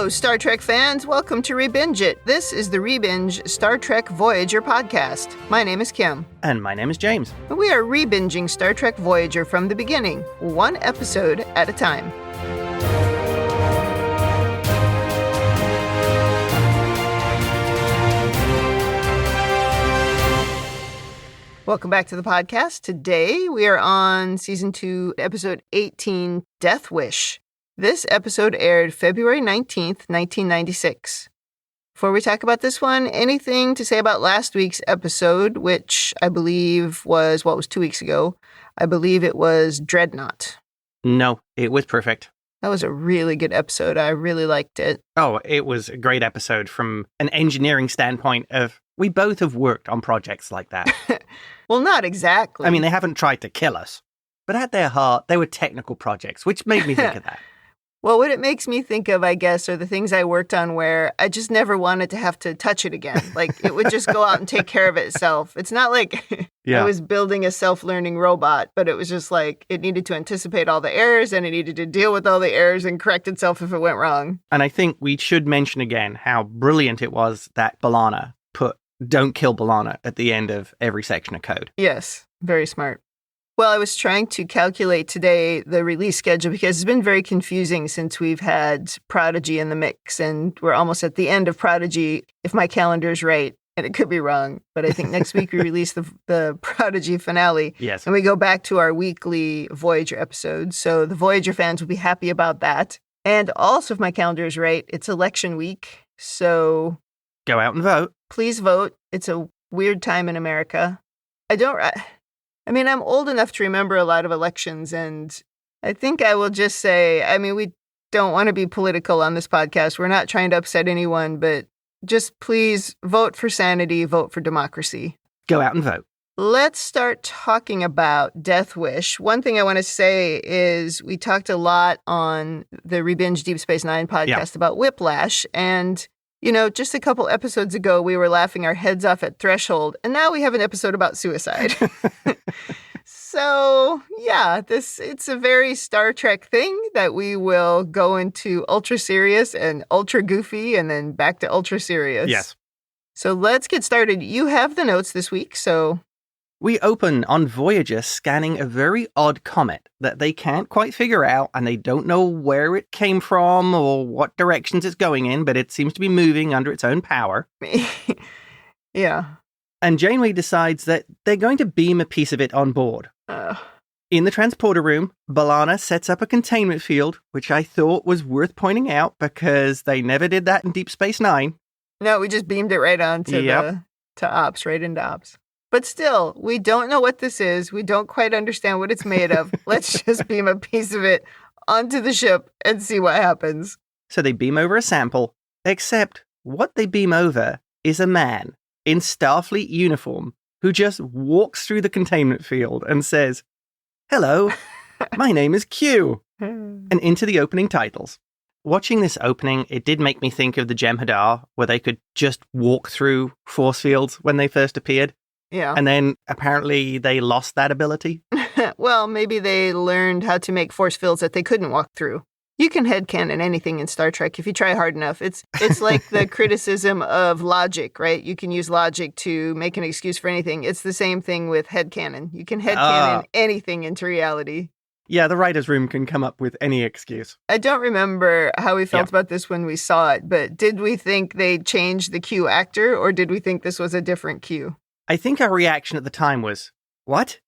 Hello, Star Trek fans. Welcome to ReBinge It. This is the ReBinge Star Trek Voyager podcast. My name is Kim. And my name is James. We are rebinging Star Trek Voyager from the beginning, one episode at a time. Welcome back to the podcast. Today we are on Season 2, Episode 18, Death Wish. This episode aired February 19th, 1996. Before we talk about this one, anything to say about last week's episode, which I believe was 2 weeks ago? I believe it was Dreadnought. No, it was perfect. That was a really good episode. I really liked it. Oh, it was a great episode from an engineering standpoint of we both have worked on projects like that. Well, not exactly. I mean, they haven't tried to kill us, but at their heart, they were technical projects, which made me think of that. Well, what it makes me think of, I guess, are the things I worked on where I just never wanted to have to touch it again. Like, it would just go out and take care of itself. It's not like I was building a self-learning robot, but it was just like it needed to anticipate all the errors and it needed to deal with all the errors and correct itself if it went wrong. And I think we should mention again how brilliant it was that B'Elanna put "Don't kill B'Elanna" at the end of every section of code. Yes, very smart. Well, I was trying to calculate today the release schedule because it's been very confusing since we've had Prodigy in the mix, and we're almost at the end of Prodigy, if my calendar's right, and it could be wrong, but I think next week we release the Prodigy finale. Yes. And we go back to our weekly Voyager episodes, so the Voyager fans will be happy about that. And also, if my calendar is right, it's election week, so go out and vote. Please vote. It's a weird time in America. I'm old enough to remember a lot of elections, and I think I will just say, we don't want to be political on this podcast. We're not trying to upset anyone, but just please vote for sanity, vote for democracy. Go out and vote. Let's start talking about Death Wish. One thing I want to say is we talked a lot on the ReBinge Deep Space Nine podcast about Whiplash, and just a couple episodes ago, we were laughing our heads off at Threshold, and now we have an episode about suicide. So, it's a very Star Trek thing that we will go into ultra serious and ultra goofy and then back to ultra serious. Yes. So let's get started. You have the notes this week, so... We open on Voyager scanning a very odd comet that they can't quite figure out, and they don't know where it came from or what directions it's going in, but it seems to be moving under its own power. Yeah. And Janeway decides that they're going to beam a piece of it on board. In the transporter room, B'Elanna sets up a containment field, which I thought was worth pointing out because they never did that in Deep Space Nine. No, we just beamed it right on to Ops, right into Ops. But still, we don't know what this is. We don't quite understand what it's made of. Let's just beam a piece of it onto the ship and see what happens. So they beam over a sample, except what they beam over is a man in Starfleet uniform who just walks through the containment field and says, "Hello, my name is Q," and into the opening titles. Watching this opening, it did make me think of the Jem'Hadar, where they could just walk through force fields when they first appeared. Yeah. And then apparently they lost that ability. Well, maybe they learned how to make force fields that they couldn't walk through. You can headcanon anything in Star Trek if you try hard enough. It's like the criticism of logic, right? You can use logic to make an excuse for anything. It's the same thing with headcanon. You can headcanon anything into reality. Yeah, the writer's room can come up with any excuse. I don't remember how we felt about this when we saw it, but did we think they changed the Q actor, or did we think this was a different Q? I think our reaction at the time was, what?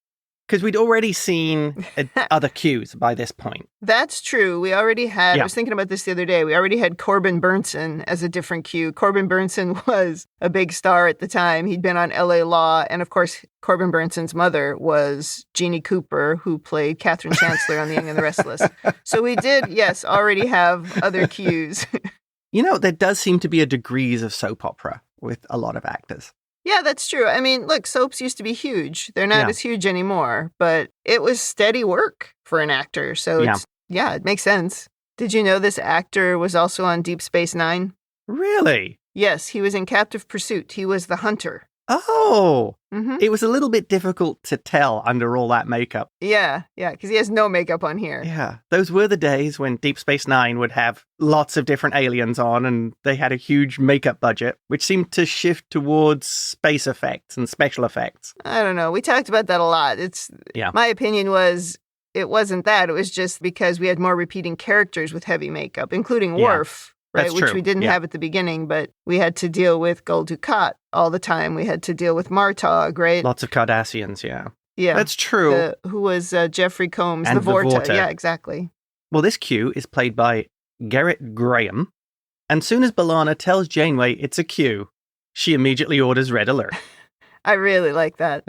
Because we'd already seen other Qs by this point. That's true. We already had, I was thinking about this the other day, we already had Corbin Burnson as a different Q. Corbin Burnson was a big star at the time. He'd been on LA Law, and of course, Corbin Burnson's mother was Jeannie Cooper, who played Catherine Chancellor on The Young and the Restless. So we did, already have other Qs. There does seem to be a degrees of soap opera with a lot of actors. Yeah, that's true. Look, soaps used to be huge. They're not as huge anymore, but it was steady work for an actor. So it makes sense. Did you know this actor was also on Deep Space Nine? Really? Yes, he was in Captive Pursuit. He was the hunter. Oh, Mm-hmm. it was a little bit difficult to tell under all that makeup. Yeah, because he has no makeup on here. Yeah, those were the days when Deep Space Nine would have lots of different aliens on, and they had a huge makeup budget, which seemed to shift towards space effects and special effects. I don't know. We talked about that a lot. My opinion was it wasn't that. It was just because we had more repeating characters with heavy makeup, including Worf. Right, That's which true. we didn't have at the beginning, but we had to deal with Gul Dukat all the time. We had to deal with Martog, right? Lots of Cardassians, yeah. Yeah. That's true. Who was Jeffrey Combs, And the Vorta. Vorta. Yeah, exactly. Well, this Q is played by Gerrit Graham, and soon as B'Elanna tells Janeway it's a Q, she immediately orders Red Alert. I really like that.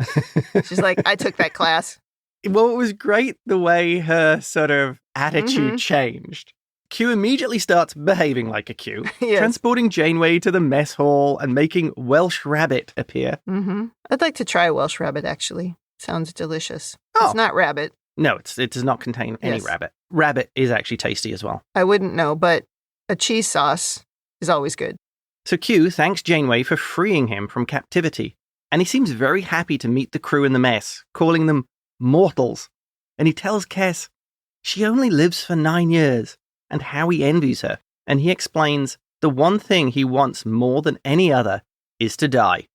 She's like, I took that class. Well, it was great the way her sort of attitude changed. Q immediately starts behaving like a Q, Yes. transporting Janeway to the mess hall and making Welsh Rabbit appear. Mm-hmm. I'd like to try Welsh Rabbit, actually. Sounds delicious. Oh. It's not rabbit. No, it does not contain any Yes. rabbit. Rabbit is actually tasty as well. I wouldn't know, but a cheese sauce is always good. So Q thanks Janeway for freeing him from captivity, and he seems very happy to meet the crew in the mess, calling them mortals. And he tells Kes she only lives for 9 years, and how he envies her. And he explains the one thing he wants more than any other is to die.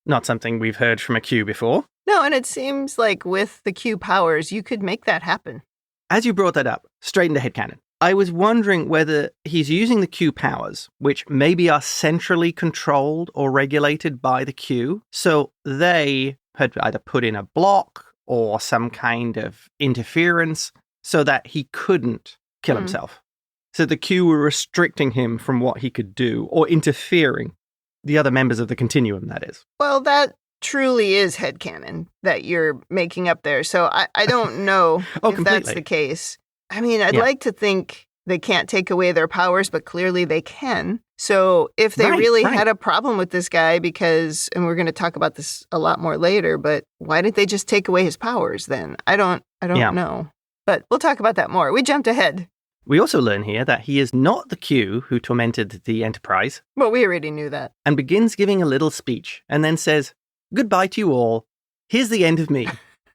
Not something we've heard from a Q before. No, and it seems like with the Q powers, you could make that happen. As you brought that up, straight into headcanon, I was wondering whether he's using the Q powers, which maybe are centrally controlled or regulated by the Q, so they had either put in a block or some kind of interference so that he couldn't kill himself. So the Q were restricting him from what he could do, or interfering. The other members of the continuum, that is. Well, that truly is headcanon that you're making up there. So I don't know if Completely. that's the case. I mean, I'd like to think they can't take away their powers, but clearly they can. So if they really had a problem with this guy because, and we're going to talk about this a lot more later, but why didn't they just take away his powers then? I don't know. But we'll talk about that more. We jumped ahead. We also learn here that he is not the Q who tormented the Enterprise. Well, we already knew that. And begins giving a little speech, and then says, "Goodbye to you all. Here's the end of me."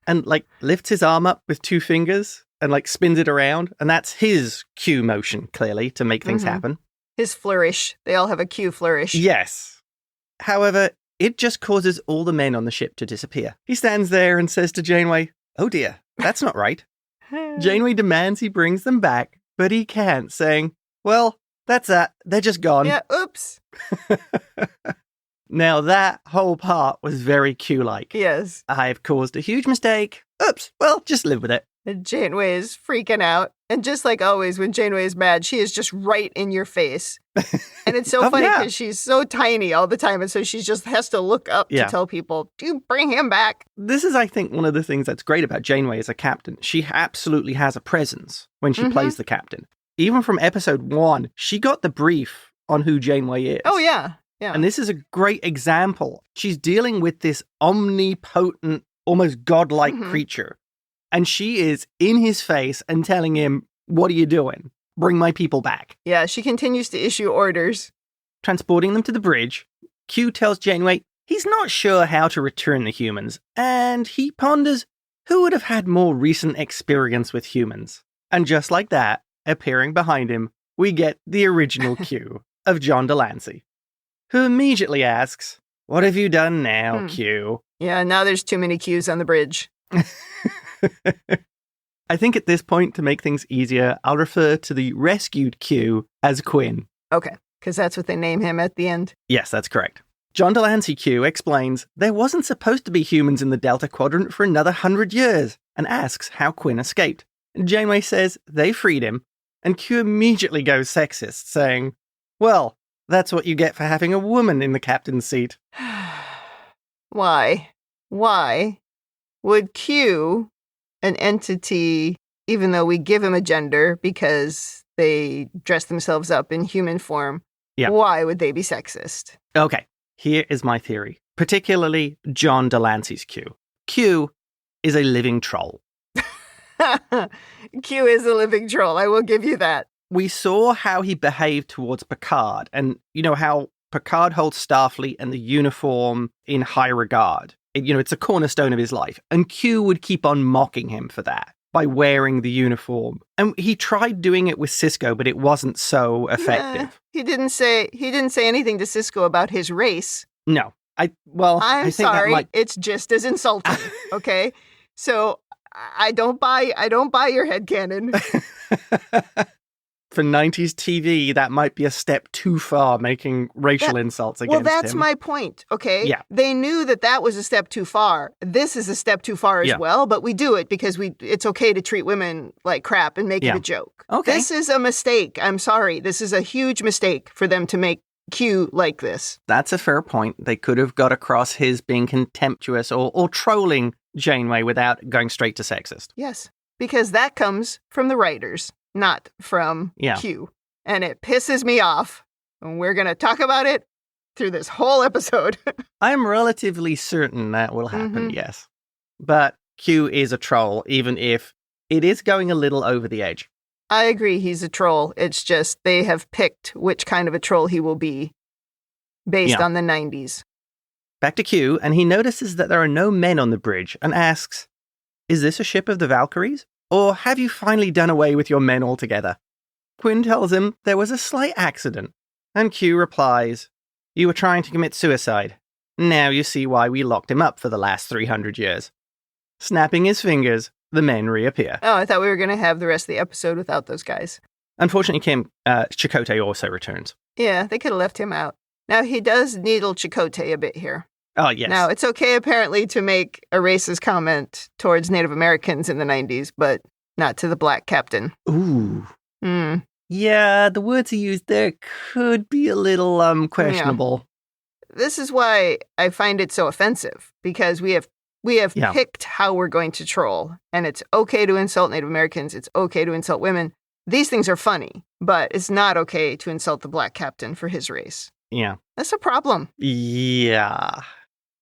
And, lifts his arm up with 2 fingers and, spins it around. And that's his Q motion, clearly, to make things happen. His flourish. They all have a Q flourish. Yes. However, it just causes all the men on the ship to disappear. He stands there and says to Janeway, "Oh dear, that's not right." Janeway demands he brings them back, but he can't, saying, "Well, that's that. They're just gone." Yeah, oops. Now, that whole part was very Q-like. Yes. I've caused a huge mistake. Oops. Well, just live with it. And Janeway is freaking out. And just like always, when Janeway is mad, she is just right in your face. And it's so funny because she's so tiny all the time. And so she just has to look up to tell people, do you bring him back? This is, I think, one of the things that's great about Janeway as a captain. She absolutely has a presence when she plays the captain. Even from episode 1, she got the brief on who Janeway is. Oh, yeah. Yeah. And this is a great example. She's dealing with this omnipotent, almost godlike creature. And she is in his face and telling him, "What are you doing? Bring my people back." Yeah, she continues to issue orders. Transporting them to the bridge, Q tells Janeway he's not sure how to return the humans, and he ponders who would have had more recent experience with humans. And just like that, appearing behind him, we get the original Q of John de Lancie, who immediately asks, "What have you done now, Q?" Yeah, now there's too many Qs on the bridge. I think at this point, to make things easier, I'll refer to the rescued Q as Quinn. Okay, because that's what they name him at the end. Yes, that's correct. John de Lancie Q explains there wasn't supposed to be humans in the Delta Quadrant for another 100 years, and asks how Quinn escaped. Janeway says they freed him, and Q immediately goes sexist, saying, "Well, that's what you get for having a woman in the captain's seat." Why? Why would Q, an entity, even though we give him a gender because they dress themselves up in human form, why would they be sexist? Okay, here is my theory, particularly John de Lancie's Q. Q is a living troll. Q is a living troll, I will give you that. We saw how he behaved towards Picard, and how Picard holds Starfleet and the uniform in high regard. It's a cornerstone of his life. And Q would keep on mocking him for that by wearing the uniform. And he tried doing it with Sisko, but it wasn't so effective. He didn't say anything to Sisko about his race. No. I'm sorry, that might... it's just as insulting, okay? So I don't buy your headcanon. For 90s TV, that might be a step too far, making racial insults against him. Well, that's my point, okay? Yeah. They knew that was a step too far. This is a step too far as well, but we do it because it's okay to treat women like crap and make it a joke. Okay. This is a mistake. I'm sorry. This is a huge mistake for them to make Q like this. That's a fair point. They could have got across his being contemptuous or trolling Janeway without going straight to sexist. Yes, because that comes from the writers, not from Q. And it pisses me off. And we're going to talk about it through this whole episode. I'm relatively certain that will happen, yes. But Q is a troll, even if it is going a little over the edge. I agree he's a troll. It's just they have picked which kind of a troll he will be based on the 90s. Back to Q, and he notices that there are no men on the bridge and asks, "Is this a ship of the Valkyries? Or have you finally done away with your men altogether?" Quinn tells him there was a slight accident, and Q replies, "You were trying to commit suicide. Now you see why we locked him up for the last 300 years. Snapping his fingers, the men reappear. Oh, I thought we were going to have the rest of the episode without those guys. Unfortunately, Chakotay also returns. Yeah, they could have left him out. Now, he does needle Chakotay a bit here. Oh, yes. Now, it's okay, apparently, to make a racist comment towards Native Americans in the 90s, but not to the black captain. Ooh. Yeah, the words he used there could be a little questionable. Yeah. This is why I find it so offensive, because we have picked how we're going to troll, and it's okay to insult Native Americans, it's okay to insult women. These things are funny, but it's not okay to insult the black captain for his race. Yeah. That's a problem. Yeah.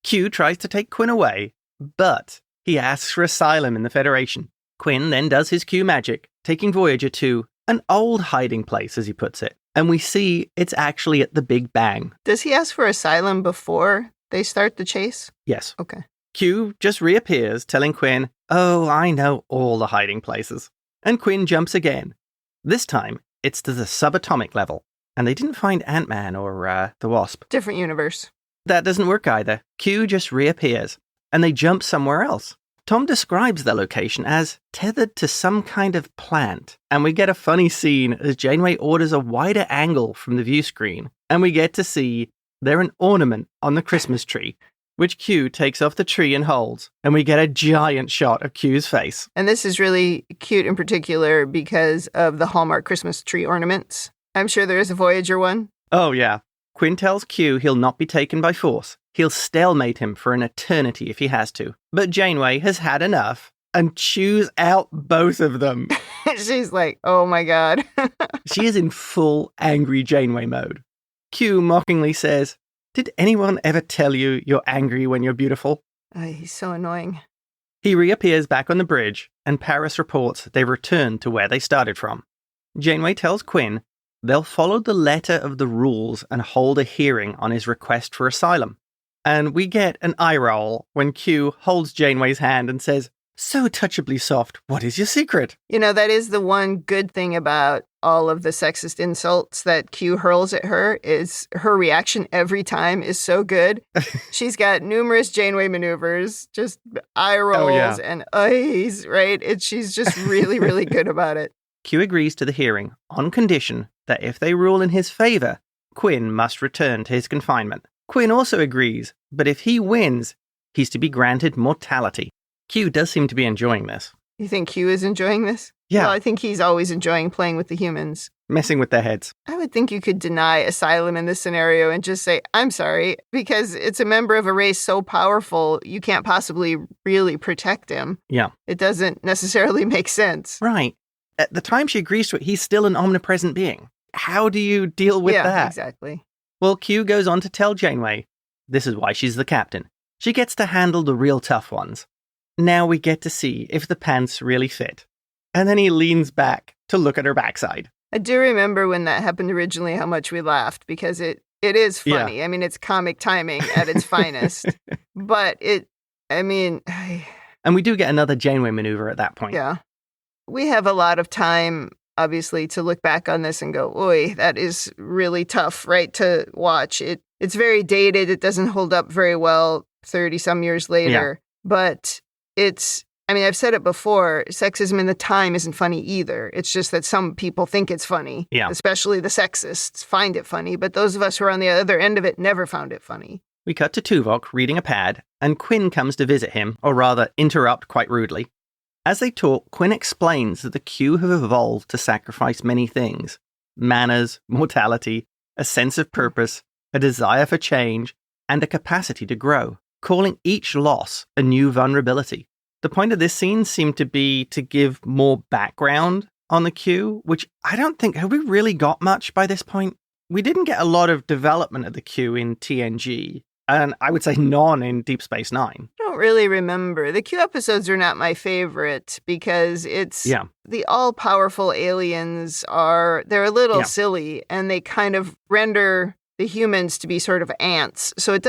Q tries to take Quinn away, but he asks for asylum in the Federation. Quinn then does his Q magic, taking Voyager to an old hiding place, as he puts it. And we see it's actually at the Big Bang. Does he ask for asylum before they start the chase? Yes. Okay. Q just reappears, telling Quinn, "Oh, I know all the hiding places." And Quinn jumps again. This time, it's to the subatomic level. And they didn't find Ant-Man or the Wasp. Different universe. That doesn't work either. Q just reappears, and they jump somewhere else. Tom describes their location as tethered to some kind of plant, and we get a funny scene as Janeway orders a wider angle from the view screen, and we get to see they're an ornament on the Christmas tree, which Q takes off the tree and holds, and we get a giant shot of Q's face. And this is really cute in particular because of the Hallmark Christmas tree ornaments. I'm sure there is a Voyager one. Oh, yeah. Quinn tells Q he'll not be taken by force. He'll stalemate him for an eternity if he has to. But Janeway has had enough and chews out both of them. She's like, oh my God. She is in full angry Janeway mode. Q mockingly says, "Did anyone ever tell you you're angry when you're beautiful?" He's so annoying. He reappears back on the bridge, and Paris reports they've returned to where they started from. Janeway tells Quinn they'll follow the letter of the rules and hold a hearing on his request for asylum. And we get an eye roll when Q holds Janeway's hand and says, "So touchably soft, what is your secret?" You know, that is the one good thing about all of the sexist insults that Q hurls at her, is her reaction every time is so good. She's got numerous Janeway maneuvers, just eye rolls and eyes, right? She's just really, really good about it. Q agrees to the hearing on condition that if they rule in his favor, Quinn must return to his confinement. Quinn also agrees, but if he wins, he's to be granted mortality. Q does seem to be enjoying this. You think Q is enjoying this? Yeah. Well, I think he's always enjoying playing with the humans. Messing with their heads. I would think you could deny asylum in this scenario and just say, "I'm sorry," because it's a member of a race so powerful, you can't possibly really protect him. Yeah. It doesn't necessarily make sense. Right. At the time she agrees to it, he's still an omnipresent being. How do you deal with that? Yeah, exactly. Well, Q goes on to tell Janeway this is why she's the captain. She gets to handle the real tough ones. Now we get to see if the pants really fit. And then he leans back to look at her backside. I do remember when that happened originally how much we laughed, because it It is funny. Yeah. I mean, it's comic timing at its finest. But and we do get another Janeway maneuver at that point. Yeah. We have a lot of time, obviously, to look back on this and go, "Oy, that is really tough, right, to watch." It's very dated. It doesn't hold up very well 30-some years later. Yeah. But I've said it before, sexism in the time isn't funny either. It's just that some people think it's funny, especially the sexists find it funny. But those of us who are on the other end of it never found it funny. We cut to Tuvok reading a pad, and Quinn comes to visit him, or rather interrupt quite rudely. As they talk, Quinn explains that the Q have evolved to sacrifice many things: manners, mortality, a sense of purpose, a desire for change, and a capacity to grow, calling each loss a new vulnerability. The point of this scene seemed to be to give more background on the Q, which I don't think, have we really got much by this point? We didn't get a lot of development of the Q in TNG, and I would say none in Deep Space Nine. I don't really remember. The Q episodes are not my favorite because the all-powerful aliens they're a little silly, and they kind of render the humans to be sort of ants. So it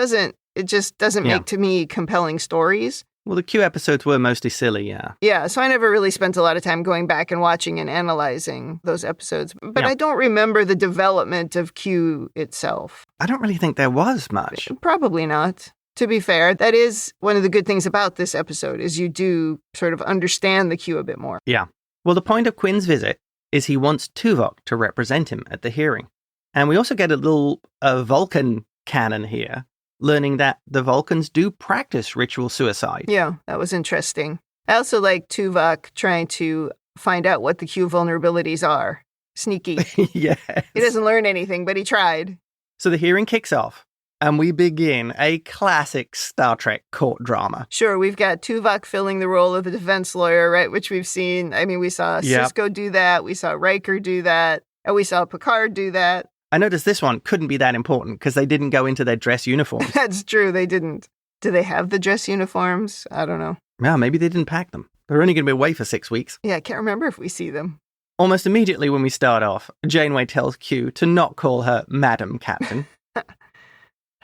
just doesn't make, to me, compelling stories. Well, the Q episodes were mostly silly, yeah. Yeah, so I never really spent a lot of time going back and watching and analyzing those episodes. But I don't remember the development of Q itself. I don't really think there was much. Probably not. To be fair, that is one of the good things about this episode, is you do sort of understand the Q a bit more. Yeah. Well, the point of Quinn's visit is he wants Tuvok to represent him at the hearing. And we also get a little Vulcan canon here, learning that the Vulcans do practice ritual suicide. Yeah, that was interesting. I also like Tuvok trying to find out what the Q vulnerabilities are. Sneaky. Yes. He doesn't learn anything, but he tried. So the hearing kicks off, and we begin a classic Star Trek court drama. Sure, we've got Tuvok filling the role of the defense lawyer, right, which we've seen. I mean, we saw Sisko do that, we saw Riker do that, and we saw Picard do that. I noticed this one couldn't be that important because they didn't go into their dress uniforms. That's true, they didn't. Do they have the dress uniforms? I don't know. Yeah, maybe they didn't pack them. They're only going to be away for 6 weeks. Yeah, I can't remember if we see them. Almost immediately when we start off, Janeway tells Q to not call her Madam Captain.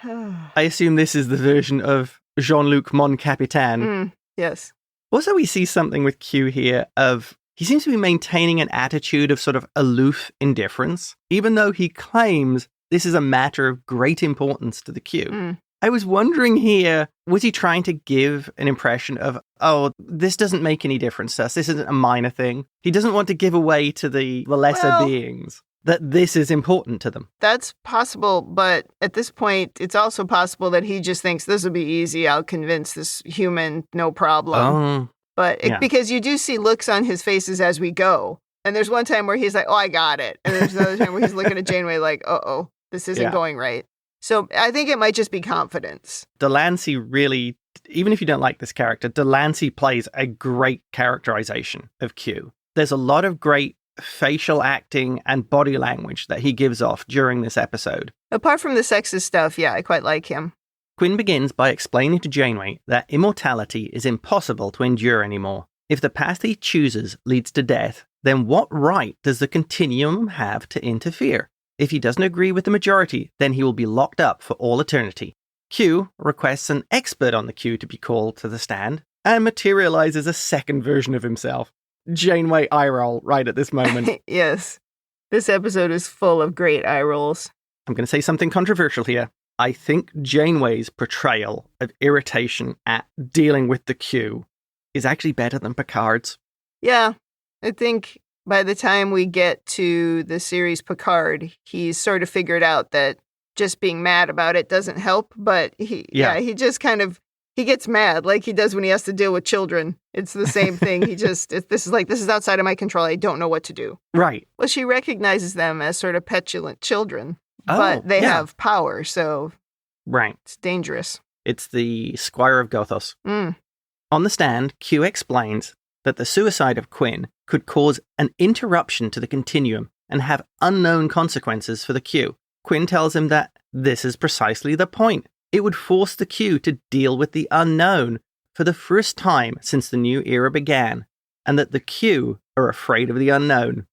I assume this is the version of Jean-Luc Mon Capitaine. Yes. Also, we see something with Q here of... He seems to be maintaining an attitude of sort of aloof indifference, even though he claims this is a matter of great importance to the Q. I was wondering here, was he trying to give an impression of, oh, this doesn't make any difference to us, this isn't a minor thing? He doesn't want to give away to the lesser beings that this is important to them. That's possible, but at this point, it's also possible that he just thinks this will be easy, I'll convince this human, no problem. But because you do see looks on his faces as we go. And there's one time where he's like, oh, I got it. And there's another time where he's looking at Janeway like, uh-oh, this isn't going right. So I think it might just be confidence. De Lancie really, even if you don't like this character, De Lancie plays a great characterization of Q. There's a lot of great facial acting and body language that he gives off during this episode. Apart from the sexist stuff, I quite like him. Quinn begins by explaining to Janeway that immortality is impossible to endure anymore. If the path he chooses leads to death, then what right does the continuum have to interfere? If he doesn't agree with the majority, then he will be locked up for all eternity. Q requests an expert on the Q to be called to the stand and materializes a second version of himself. Janeway eye roll right at this moment. Yes. This episode is full of great eye rolls. I'm going to say something controversial here. I think Janeway's portrayal of irritation at dealing with the Q is actually better than Picard's. Yeah, I think by the time we get to the series Picard, he's sort of figured out that just being mad about it doesn't help, but he just kind of, he gets mad like he does when he has to deal with children. It's the same thing. This is outside of my control. I don't know what to do. Right. Well, she recognizes them as sort of petulant children. But they have power, so it's dangerous. It's the Squire of Gothos. On the stand, Q explains that the suicide of Quinn could cause an interruption to the continuum and have unknown consequences for the Q. Quinn tells him that this is precisely the point. It would force the Q to deal with the unknown for the first time since the new era began, and that the Q are afraid of the unknown.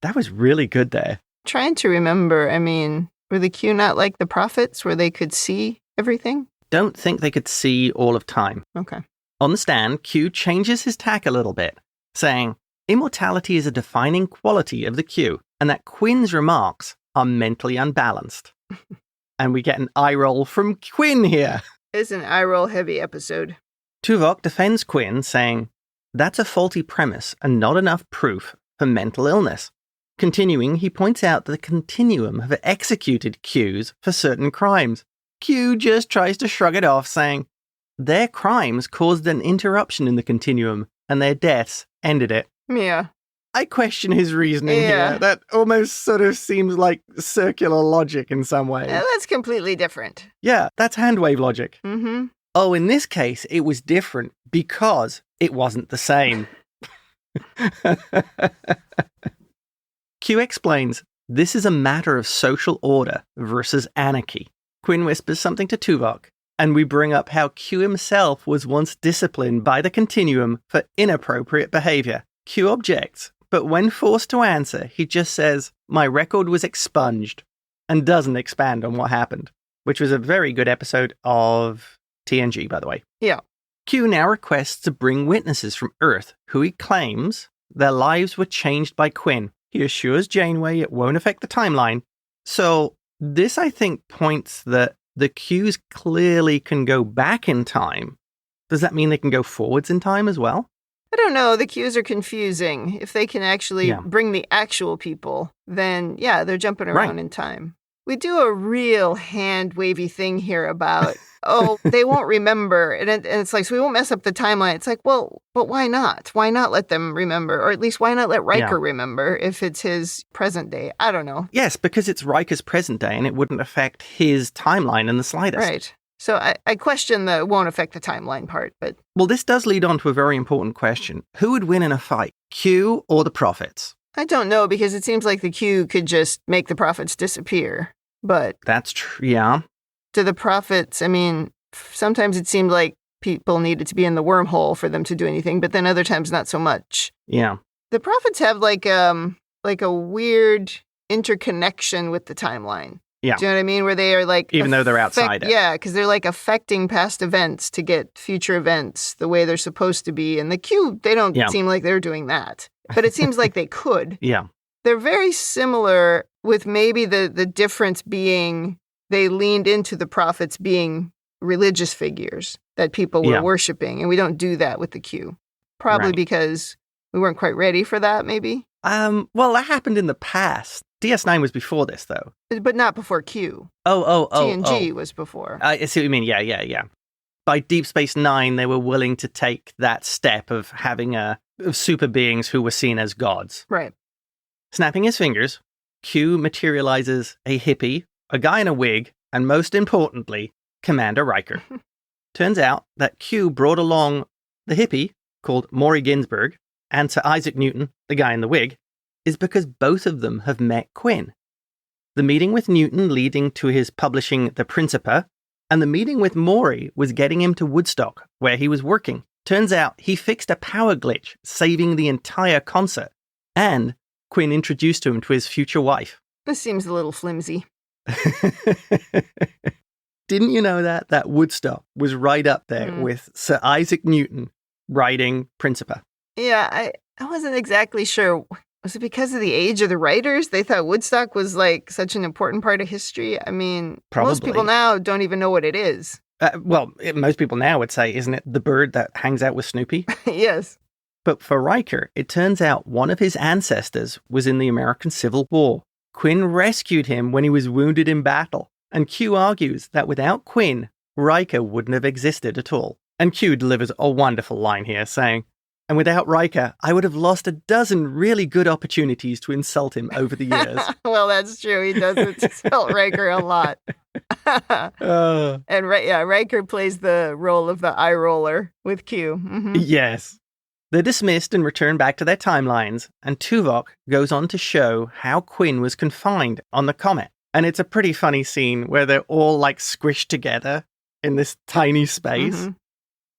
That was really good there. Trying to remember, I mean, Were the Q not like the prophets where they could see everything? Don't think they could see all of time. Okay. On the stand, Q changes his tack a little bit, saying, immortality is a defining quality of the Q, and that Quinn's remarks are mentally unbalanced. And we get an eye roll from Quinn here. It's an eye roll heavy episode. Tuvok defends Quinn, saying, that's a faulty premise and not enough proof for mental illness. Continuing, he points out that the continuum have executed Qs for certain crimes. Q just tries to shrug it off, saying, their crimes caused an interruption in the continuum, and their deaths ended it. Yeah. I question his reasoning here. That almost sort of seems like circular logic in some ways. Yeah, that's completely different. Yeah, that's handwave logic. Mm-hmm. Oh, in this case, it was different because it wasn't the same. Q explains, this is a matter of social order versus anarchy. Quinn whispers something to Tuvok, and we bring up how Q himself was once disciplined by the continuum for inappropriate behavior. Q objects, but when forced to answer, he just says, my record was expunged, and doesn't expand on what happened, which was a very good episode of TNG, by the way. Yeah. Q now requests to bring witnesses from Earth who he claims their lives were changed by Quinn. He assures Janeway it won't affect the timeline. So this, I think, points that the Qs clearly can go back in time. Does that mean they can go forwards in time as well? I don't know. The Qs are confusing. If they can actually bring the actual people, then yeah, they're jumping around in time. We do a real hand-wavy thing here about, they won't remember. And it's like, so we won't mess up the timeline. It's like, well, but why not? Why not let them remember? Or at least why not let Riker remember if it's his present day? I don't know. Yes, because it's Riker's present day and it wouldn't affect his timeline in the slightest. Right. So I question the won't affect the timeline part, but... Well, this does lead on to a very important question. Who would win in a fight, Q or the Prophets? I don't know, because it seems like the Q could just make the Prophets disappear. But that's true, yeah. To the Prophets, I mean, sometimes it seemed like people needed to be in the wormhole for them to do anything, but then other times not so much. Yeah. The Prophets have like a weird interconnection with the timeline. Yeah. Do you know what I mean? Where they are like... Even though they're outside it. Yeah, because they're like affecting past events to get future events the way they're supposed to be. And the Q, they don't seem like they're doing that. But it seems like they could. Yeah. They're very similar, with maybe the difference being they leaned into the prophets being religious figures that people were worshiping. And we don't do that with the Q. Probably because we weren't quite ready for that, maybe. Well, that happened in the past. DS9 was before this, though. But not before Q. TNG was before. I see what you mean. Yeah. By Deep Space Nine, they were willing to take that step of having of super beings who were seen as gods. Right. Snapping his fingers, Q materializes a hippie, a guy in a wig, and most importantly, Commander Riker. Turns out that Q brought along the hippie, called Maury Ginsburg, and Sir Isaac Newton, the guy in the wig, is because both of them have met Quinn. The meeting with Newton leading to his publishing The Principia, and the meeting with Maury was getting him to Woodstock, where he was working. Turns out he fixed a power glitch, saving the entire concert, and Quinn introduced him to his future wife. This seems a little flimsy. Didn't you know that Woodstock was right up there with Sir Isaac Newton writing Principia? Yeah, I wasn't exactly sure. Was it because of the age of the writers? They thought Woodstock was like such an important part of history. I mean, probably. Most people now don't even know what it is. Most people now would say, isn't it the bird that hangs out with Snoopy? Yes. But for Riker, it turns out one of his ancestors was in the American Civil War. Quinn rescued him when he was wounded in battle. And Q argues that without Quinn, Riker wouldn't have existed at all. And Q delivers a wonderful line here, saying, and without Riker, I would have lost a dozen really good opportunities to insult him over the years. Well, that's true. He does insult Riker a lot. And Riker plays the role of the eye roller with Q. Mm-hmm. Yes. They're dismissed and return back to their timelines, and Tuvok goes on to show how Quinn was confined on the comet. And it's a pretty funny scene where they're all like squished together in this tiny space. Mm-hmm.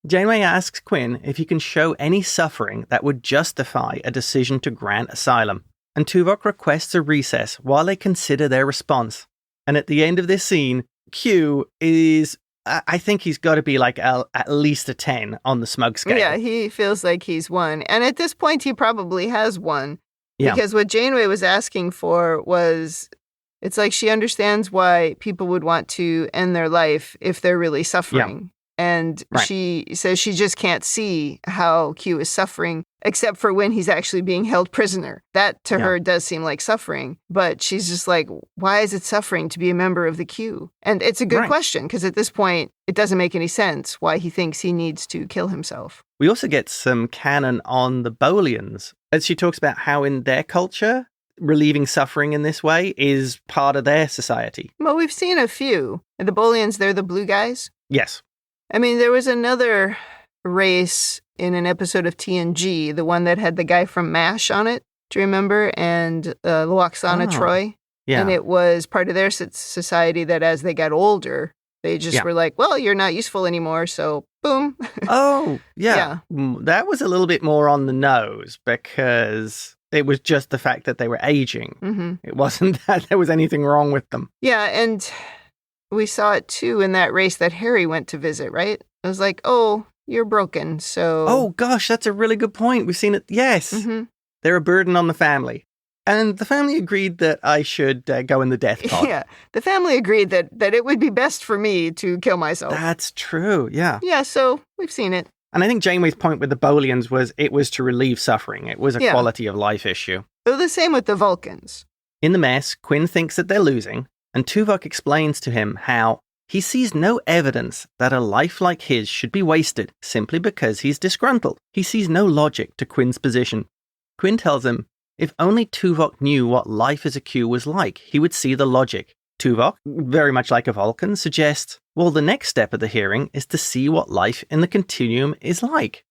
Janeway asks Quinn if he can show any suffering that would justify a decision to grant asylum, and Tuvok requests a recess while they consider their response. And at the end of this scene, Q is, I think he's got to be like at least a 10 on the smug scale. Yeah, he feels like he's won. And at this point, he probably has won. Yeah. Because what Janeway was asking for was, it's like she understands why people would want to end their life if they're really suffering. And she says she just can't see how Q is suffering, except for when he's actually being held prisoner. That to her does seem like suffering. But she's just like, why is it suffering to be a member of the Q? And it's a good question, because at this point, it doesn't make any sense why he thinks he needs to kill himself. We also get some canon on the Bolians, as she talks about how in their culture, relieving suffering in this way is part of their society. Well, we've seen a few. The Bolians, they're the blue guys? Yes. I mean, there was another race in an episode of TNG, the one that had the guy from MASH on it, do you remember? And Luoxana Troy. Yeah. And it was part of their society that as they got older, they just were like, well, you're not useful anymore, so boom. Oh, yeah. That was a little bit more on the nose because it was just the fact that they were aging. Mm-hmm. It wasn't that there was anything wrong with them. Yeah, and we saw it too in that race that Harry went to visit, right? It was like, oh, you're broken, so... Oh, gosh, that's a really good point. We've seen it. Yes. Mm-hmm. They're a burden on the family. And the family agreed that I should go in the death pod. Yeah, the family agreed that it would be best for me to kill myself. That's true, yeah. Yeah, so we've seen it. And I think Janeway's point with the Bolians was it was to relieve suffering. It was a quality of life issue. So the same with the Vulcans. In the mess, Quinn thinks that they're losing, and Tuvok explains to him how he sees no evidence that a life like his should be wasted simply because he's disgruntled. He sees no logic to Quinn's position. Quinn tells him if only Tuvok knew what life as a Q was like, he would see the logic. Tuvok, very much like a Vulcan, suggests, well, the next step of the hearing is to see what life in the continuum is like.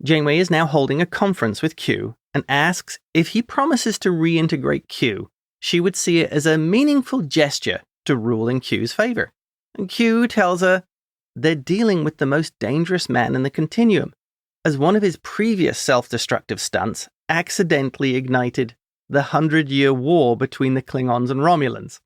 Janeway is now holding a conference with Q and asks if he promises to reintegrate Q, she would see it as a meaningful gesture to rule in Q's favor. And Q tells her they're dealing with the most dangerous man in the continuum, as one of his previous self-destructive stunts accidentally ignited the 100-year war between the Klingons and Romulans.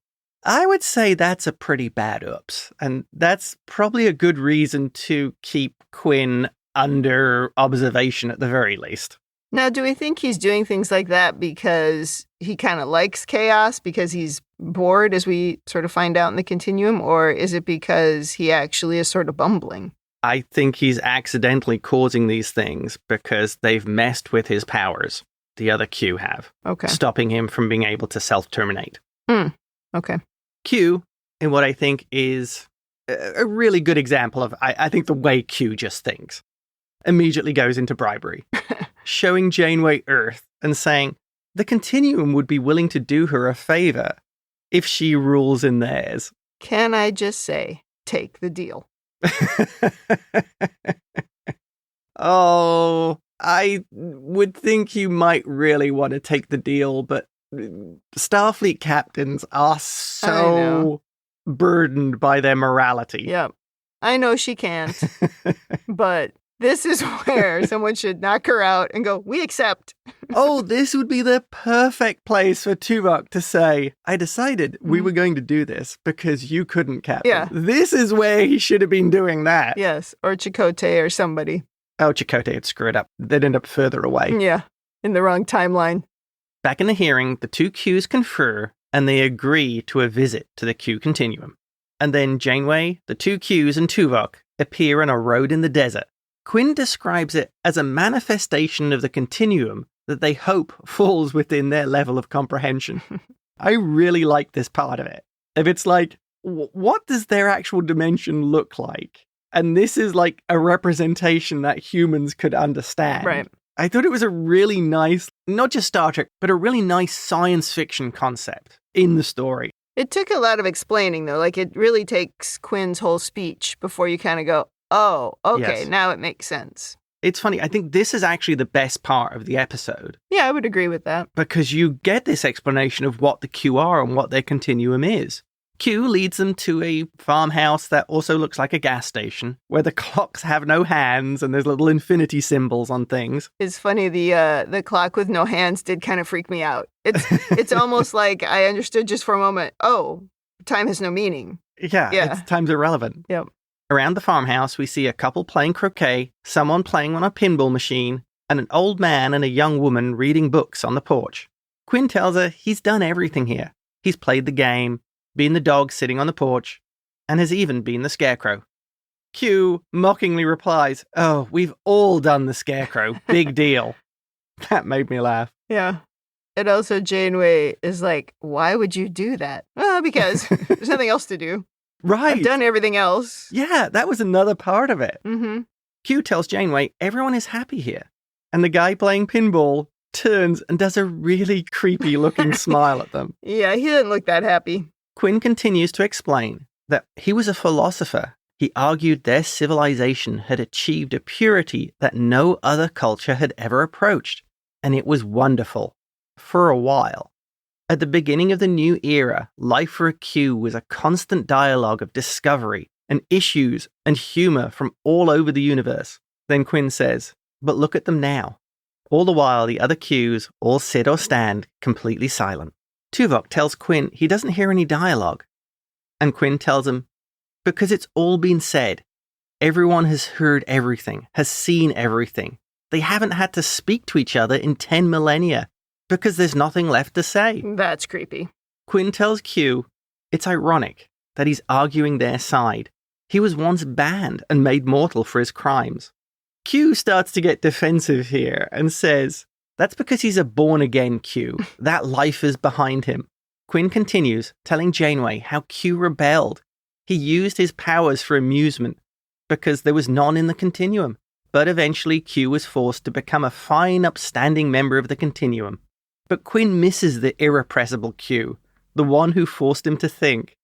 I would say that's a pretty bad oops, and that's probably a good reason to keep Quinn under observation at the very least. Now, do we think he's doing things like that because he kind of likes chaos, because he's bored, as we sort of find out in the continuum, or is it because he actually is sort of bumbling? I think he's accidentally causing these things because they've messed with his powers. The other Q have. Okay. Stopping him from being able to self-terminate. Okay. Q, in what I think is a really good example of, I think, the way Q just thinks, immediately goes into bribery. Showing Janeway Earth and saying, the continuum would be willing to do her a favor if she rules in theirs. Can I just say, take the deal? Oh, I would think you might really want to take the deal, but Starfleet captains are so burdened by their morality. Yeah, I know she can't, but this is where someone should knock her out and go, we accept. Oh, this would be the perfect place for Tuvok to say, I decided we were going to do this because you couldn't, Captain. Yeah. This is where he should have been doing that. Yes, or Chakotay or somebody. Oh, Chakotay would screw it up. They'd end up further away. Yeah, in the wrong timeline. Back in the hearing, the two Qs confer and they agree to a visit to the Q continuum. And then Janeway, the two Qs, and Tuvok appear on a road in the desert. Quinn describes it as a manifestation of the continuum that they hope falls within their level of comprehension. I really like this part of it. If it's like, what does their actual dimension look like? And this is like a representation that humans could understand. Right. I thought it was a really nice, not just Star Trek, but a really nice science fiction concept in the story. It took a lot of explaining, though. Like, it really takes Quinn's whole speech before you kind of go, oh, okay, Yes. Now it makes sense. It's funny, I think this is actually the best part of the episode. Yeah, I would agree with that. Because you get this explanation of what the Q are and what their continuum is. Q leads them to a farmhouse that also looks like a gas station, where the clocks have no hands and there's little infinity symbols on things. It's funny, the clock with no hands did kind of freak me out. It's almost like I understood just for a moment, oh, time has no meaning. Yeah. Time's irrelevant. Yep. Around the farmhouse, we see a couple playing croquet, someone playing on a pinball machine, and an old man and a young woman reading books on the porch. Quinn tells her he's done everything here. He's played the game, been the dog sitting on the porch, and has even been the scarecrow. Q mockingly replies, "Oh, we've all done the scarecrow. Big deal." That made me laugh. Yeah. And also Janeway is like, why would you do that? Well, because there's nothing else to do. Right. I've done everything else. Yeah, that was another part of it. Mm-hmm. Q tells Janeway everyone is happy here. And the guy playing pinball turns and does a really creepy looking smile at them. Yeah, he didn't look that happy. Quinn continues to explain that he was a philosopher. He argued their civilization had achieved a purity that no other culture had ever approached. And it was wonderful. For a while. At the beginning of the new era, life for a Q was a constant dialogue of discovery and issues and humor from all over the universe. Then Quinn says, but look at them now. All the while, the other Qs all sit or stand completely silent. Tuvok tells Quinn he doesn't hear any dialogue. And Quinn tells him, because it's all been said. Everyone has heard everything, has seen everything. They haven't had to speak to each other in 10 millennia. Because there's nothing left to say. That's creepy. Quinn tells Q it's ironic that he's arguing their side. He was once banned and made mortal for his crimes. Q starts to get defensive here and says, that's because he's a born-again Q. That life is behind him. Quinn continues, telling Janeway how Q rebelled. He used his powers for amusement because there was none in the continuum. But eventually Q was forced to become a fine, upstanding member of the continuum. But Quinn misses the irrepressible Q, the one who forced him to think.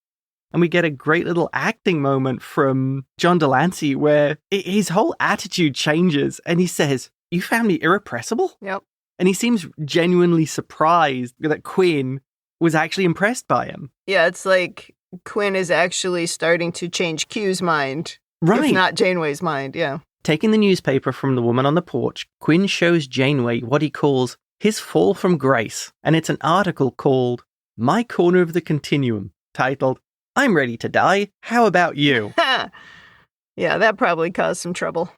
And we get a great little acting moment from John de Lancie where his whole attitude changes and he says, you found me irrepressible? Yep. And he seems genuinely surprised that Quinn was actually impressed by him. Yeah, it's like Quinn is actually starting to change Q's mind. Right. If not Janeway's mind, yeah. Taking the newspaper from the woman on the porch, Quinn shows Janeway what he calls his fall from grace, and it's an article called My Corner of the Continuum, titled, I'm ready to die, how about you? Yeah, that probably caused some trouble.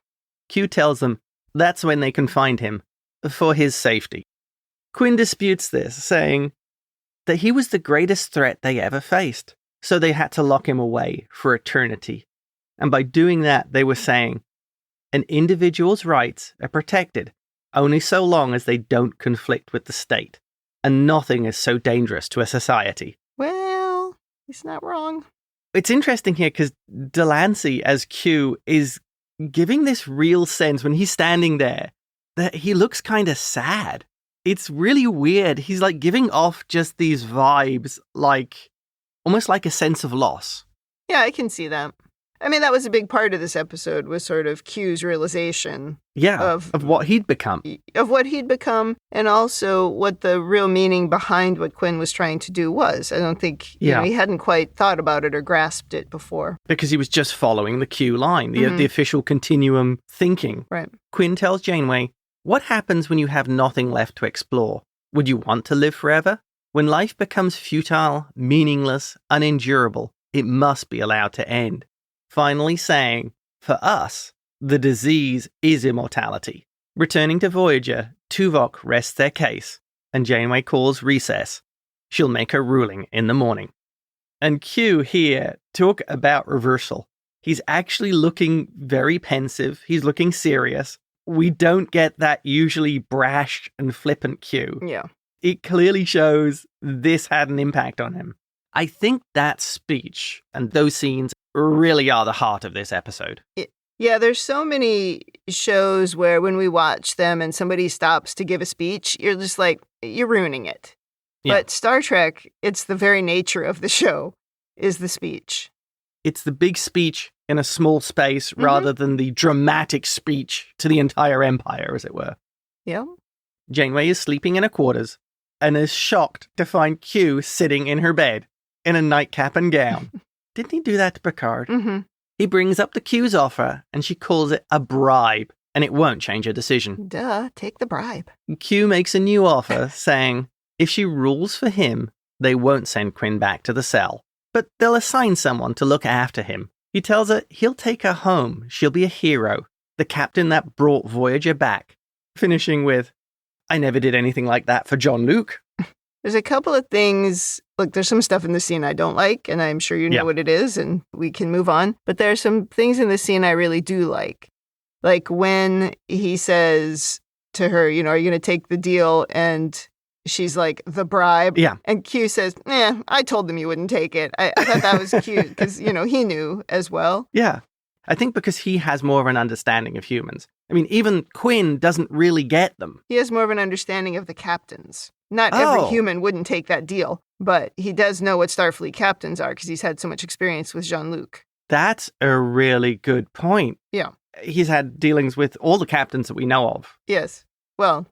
Q tells them that's when they can find him, for his safety. Quinn disputes this, saying that he was the greatest threat they ever faced, so they had to lock him away for eternity. And by doing that, they were saying, an individual's rights are protected only so long as they don't conflict with the state, and nothing is so dangerous to a society. Well, he's not wrong. It's interesting here because de Lancie as Q is giving this real sense when he's standing there that he looks kind of sad. It's really weird. He's like giving off just these vibes, like almost like a sense of loss. Yeah, I can see that. I mean, that was a big part of this episode was sort of Q's realization. Yeah, of what he'd become. Of what he'd become, and also what the real meaning behind what Quinn was trying to do was. I don't think you know, he hadn't quite thought about it or grasped it before. Because he was just following the Q line, the official continuum thinking. Right. Quinn tells Janeway, what happens when you have nothing left to explore? Would you want to live forever? When life becomes futile, meaningless, unendurable, it must be allowed to end. Finally saying, for us, the disease is immortality. Returning to Voyager, Tuvok rests their case, and Janeway calls recess. She'll make her ruling in the morning. And Q here, talk about reversal. He's actually looking very pensive. He's looking serious. We don't get that usually brash and flippant Q. Yeah. It clearly shows this had an impact on him. I think that speech and those scenes really are the heart of this episode. Yeah, there's so many shows where when we watch them and somebody stops to give a speech, you're just like, you're ruining it. Yeah. But Star Trek, it's the very nature of the show, is the speech. It's the big speech in a small space rather than the dramatic speech to the entire empire, as it were. Yeah. Janeway is sleeping in her quarters and is shocked to find Q sitting in her bed in a nightcap and gown. Didn't he do that to Picard? Mm-hmm. He brings up the Q's offer, and she calls it a bribe, and it won't change her decision. Duh, take the bribe. Q makes a new offer, saying if she rules for him, they won't send Quinn back to the cell. but they'll assign someone to look after him. He tells her he'll take her home. She'll be a hero, the captain that brought Voyager back. Finishing with, I never did anything like that for Jean-Luc. There's a couple of things. Look, there's some stuff in the scene I don't like, and I'm sure you know what it is, and we can move on. But there are some things in the scene I really do like. Like when he says to her, are you going to take the deal? And she's like, the bribe. Yeah. And Q says, I told them you wouldn't take it. I thought that was cute because, he knew as well. Yeah. I think because he has more of an understanding of humans. I mean, even Quinn doesn't really get them. He has more of an understanding of the captains. Not every human wouldn't take that deal, but he does know what Starfleet captains are because he's had so much experience with Jean-Luc. That's a really good point. Yeah. He's had dealings with all the captains that we know of. Yes. Well,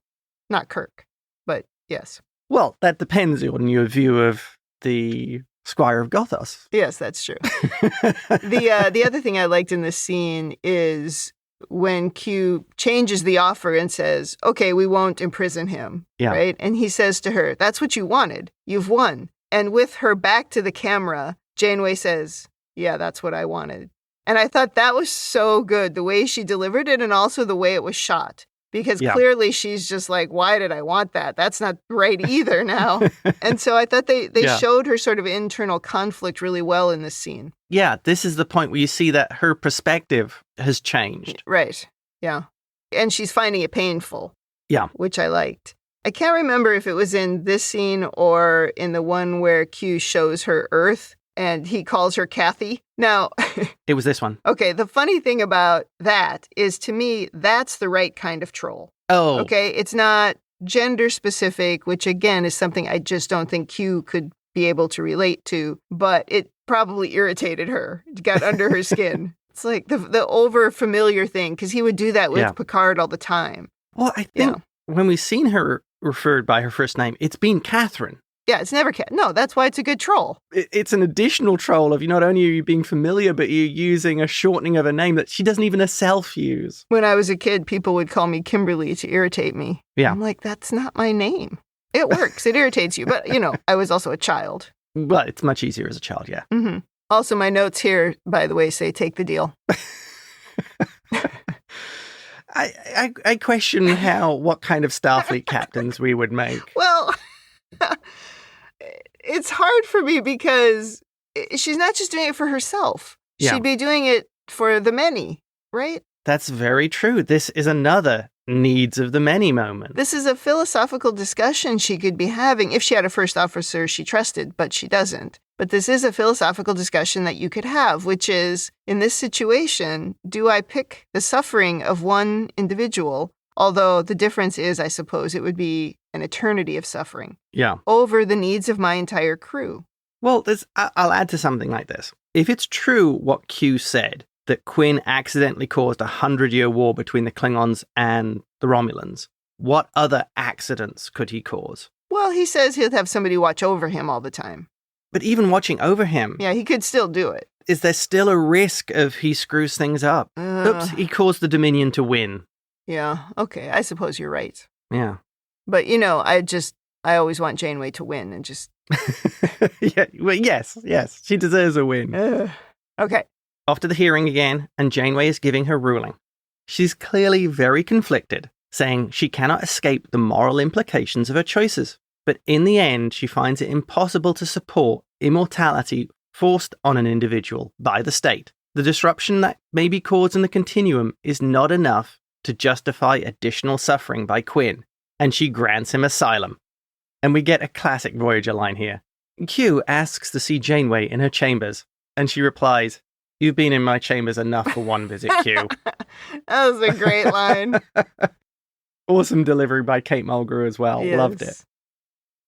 not Kirk, but yes. Well, that depends on your view of the Squire of Gothos. Yes, that's true. The other thing I liked in this scene is when Q changes the offer and says, okay, we won't imprison him, right? And he says to her, that's what you wanted. You've won. And with her back to the camera, Janeway says, yeah, that's what I wanted. And I thought that was so good, the way she delivered it and also the way it was shot. Because clearly she's just like, why did I want that? That's not right either now. And so I thought they showed her sort of internal conflict really well in this scene. Yeah, this is the point where you see that her perspective has changed. Right, yeah. And she's finding it painful. Yeah. Which I liked. I can't remember if it was in this scene or in the one where Q shows her Earth and he calls her Kathy. Now, it was this one. Okay, the funny thing about that is, to me, that's the right kind of troll. Oh. Okay, it's not gender specific, which again is something I just don't think Q could be able to relate to, but it probably irritated her. It got under her skin. It's like the over familiar thing, because he would do that with Picard all the time. Well, I think when we've seen her referred by her first name, it's been Catherine. Yeah, it's never Cat. No, that's why it's a good troll. It's an additional troll of not only are you being familiar, but you're using a shortening of a name that she doesn't even herself use. When I was a kid, people would call me Kimberly to irritate me. Yeah. I'm like, that's not my name. It works. It irritates you. But, I was also a child. Well, it's much easier as a child, yeah. Mm-hmm. Also, my notes here, by the way, say take the deal. I question what kind of Starfleet captains we would make. Well, it's hard for me because she's not just doing it for herself. Yeah. She'd be doing it for the many, right? That's very true. This is another needs of the many moment. This is a philosophical discussion she could be having if she had a first officer she trusted, but she doesn't. But this is a philosophical discussion that you could have, which is, in this situation, do I pick the suffering of one individual? Although the difference is, I suppose, it would be an eternity of suffering. Yeah. Over the needs of my entire crew. Well, I'll add to something like this. If it's true what Q said, that Quinn accidentally caused a 100-year war between the Klingons and the Romulans, what other accidents could he cause? Well, he says he'll have somebody watch over him all the time. But even watching over him... Yeah, he could still do it. Is there still a risk of he screws things up? Oops, he caused the Dominion to win. Yeah, okay, I suppose you're right. Yeah. But, I always want Janeway to win and just... Yeah, well, yes, she deserves a win. Okay. Off to the hearing again, and Janeway is giving her ruling. She's clearly very conflicted, saying she cannot escape the moral implications of her choices. But in the end, she finds it impossible to support immortality forced on an individual by the state. The disruption that may be caused in the continuum is not enough to justify additional suffering by Quinn, and she grants him asylum. And we get a classic Voyager line here. Q asks to see Janeway in her chambers, and she replies, "You've been in my chambers enough for one visit, Q." That was a great line. Awesome delivery by Kate Mulgrew as well. Yes. Loved it.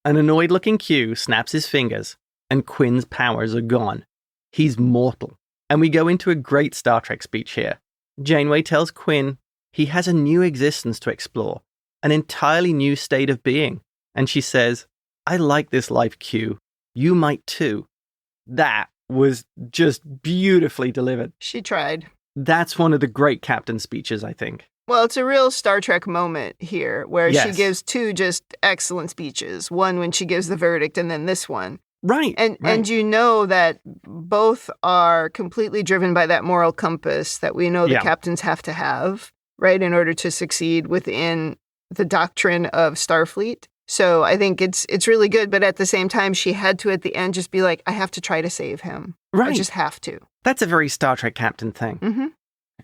An annoyed-looking Q snaps his fingers, and Quinn's powers are gone. He's mortal. And we go into a great Star Trek speech here. Janeway tells Quinn he has a new existence to explore, an entirely new state of being. And she says, "I like this life, Q. You might too." That was just beautifully delivered. She tried. That's one of the great captain speeches, I think. Well, it's a real Star Trek moment here where she gives two just excellent speeches. One when she gives the verdict and then this one. Right. And you know that both are completely driven by that moral compass that we know the captains have to have, right, in order to succeed within the doctrine of Starfleet. So I think it's really good, but at the same time, she had to at the end just be like, I have to try to save him. Right. I just have to. That's a very Star Trek captain thing. Mm-hmm.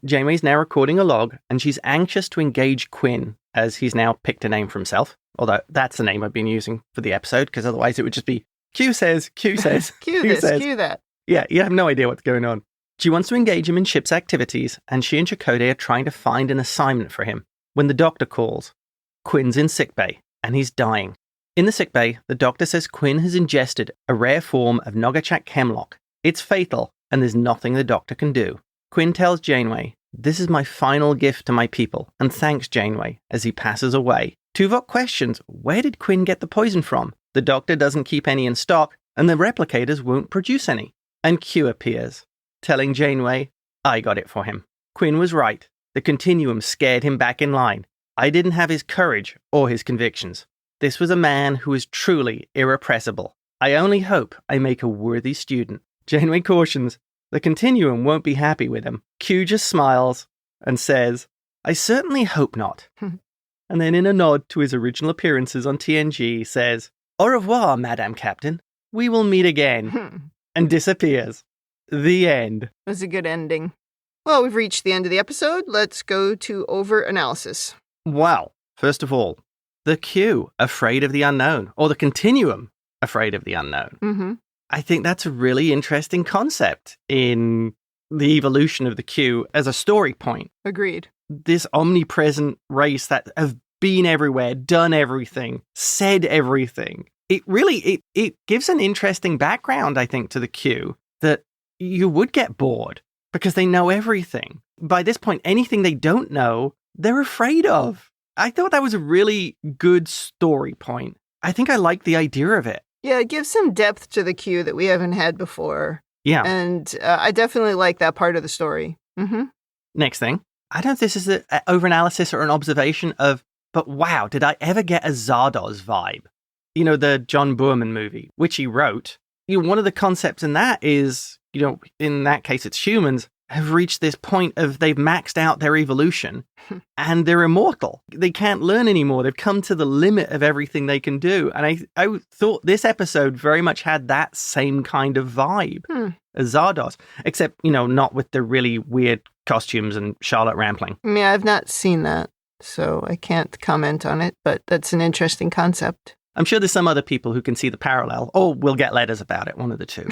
Janeway's now recording a log, and she's anxious to engage Quinn, as he's now picked a name for himself. Although that's the name I've been using for the episode, because otherwise it would just be Q says, Q says, Q this, says. Q that. Yeah, you have no idea what's going on. She wants to engage him in ship's activities, and she and Chakotay are trying to find an assignment for him. When the doctor calls, Quinn's in sickbay, and he's dying. In the sickbay, the doctor says Quinn has ingested a rare form of Nogachak hemlock. It's fatal, and there's nothing the doctor can do. Quinn tells Janeway, "This is my final gift to my people," and thanks Janeway as he passes away. Tuvok questions, where did Quinn get the poison from? The doctor doesn't keep any in stock, and the replicators won't produce any. And Q appears, telling Janeway, I got it for him. Quinn was right. The continuum scared him back in line. I didn't have his courage or his convictions. This was a man who was truly irrepressible. I only hope I make a worthy student. Janeway cautions, the continuum won't be happy with him. Q just smiles and says, I certainly hope not. And then in a nod to his original appearances on TNG says, Au revoir, Madame Captain. We will meet again. And disappears. The end. It was a good ending. Well, we've reached the end of the episode. Let's go to over-analysis. Wow. First of all, the Q, afraid of the unknown, or the continuum, afraid of the unknown. Mm-hmm. I think that's a really interesting concept in the evolution of the Q as a story point. Agreed. This omnipresent race that have been everywhere, done everything, said everything. It really, it gives an interesting background, I think, to the Q that you would get bored because they know everything. By this point, anything they don't know, they're afraid of. I thought that was a really good story point. I think I like the idea of it. Yeah, it gives some depth to the Q that we haven't had before. Yeah. And I definitely like that part of the story. Mm-hmm. Next thing, I don't know if this is an overanalysis or an observation of, but wow, did I ever get a Zardoz vibe? You know, the John Boorman movie, which he wrote. You know, one of the concepts in that is, you know, in that case, it's humans have reached this point of they've maxed out their evolution and they're immortal. They can't learn anymore. They've come to the limit of everything they can do. And I thought this episode very much had that same kind of vibe as Zardoz, except, you know, not with the really weird costumes and Charlotte Rampling. I mean, I've not seen that, so I can't comment on it, but that's an interesting concept. I'm sure there's some other people who can see the parallel, or we'll get letters about it, one of the two.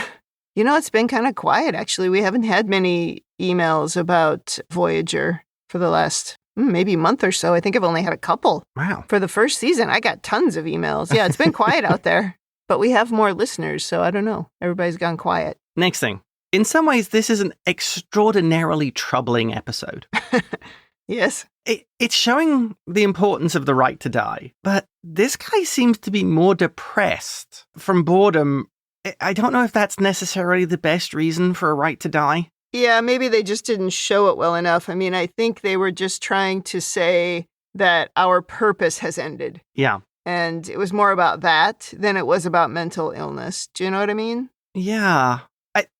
You know, it's been kind of quiet, actually. We haven't had many emails about Voyager for the last maybe month or so. I think I've only had a couple. Wow. For the first season, I got tons of emails. Yeah, it's been quiet out there. But we have more listeners, so I don't know. Everybody's gone quiet. Next thing. In some ways, this is an extraordinarily troubling episode. Yes. It's showing the importance of the right to die. But this guy seems to be more depressed from boredom. I don't know if that's necessarily the best reason for a right to die. Yeah, maybe they just didn't show it well enough. I mean, I think they were just trying to say that our purpose has ended. Yeah. And it was more about that than it was about mental illness. Do you know what I mean? Yeah.